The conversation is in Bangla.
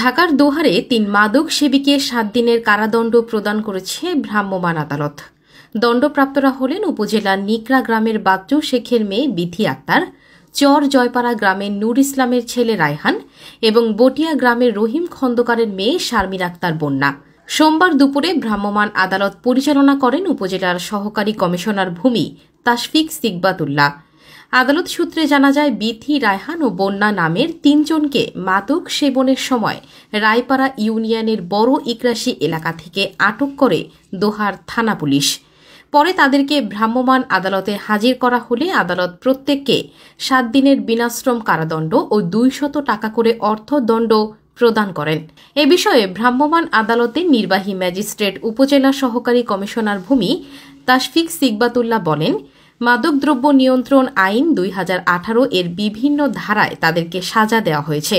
ঢাকার দোহারে ৩ মাদক সেবীকে ৭ দিনের কারাদণ্ড প্রদান করেছে ভ্রাম্যমাণ আদালত। দণ্ডপ্রাপ্তরা হলেন উপজেলার নিকড়া গ্রামের বাচ্চু শেখের মেয়ে বিথি আক্তার, চর জয়পাড়া গ্রামের নূর ইসলামের ছেলে রায়হান এবং বটিয়া গ্রামের রহিম খন্দকারের মেয়ে শারমিন আক্তার বন্যা। সোমবার দুপুরে ভ্রাম্যমাণ আদালত পরিচালনা করেন উপজেলার সহকারী কমিশনার ভূমি তাশফিক সিকবাতুল্লাহ। আদালত সূত্রে জানা যায়, বিথি, রায়হান ও বন্যা নামের ৩ জনকে মাদক সেবনের সময় রায়পাড়া ইউনিয়নের বড় ইকরাশি এলাকা থেকে আটক করে দোহার থানা পুলিশ। পরে তাদেরকে ভ্রাম্যমাণ আদালতে হাজির করা হলে আদালত প্রত্যেককে ৭ দিনের বিনাশ্রম কারাদণ্ড ও ২০০ টাকা করে অর্থদণ্ড প্রদান করেন। এ বিষয়ে ভ্রাম্যমাণ আদালতের নির্বাহী ম্যাজিস্ট্রেট উপজেলা সহকারী কমিশনার ভূমি তাশফিক সিকবাতুল্লাহ বলেন, মাদকদ্রব্য নিয়ন্ত্রণ আইন ২০১৮ এর বিভিন্ন ধারায় তাদেরকে সাজা দেওয়া হয়েছে।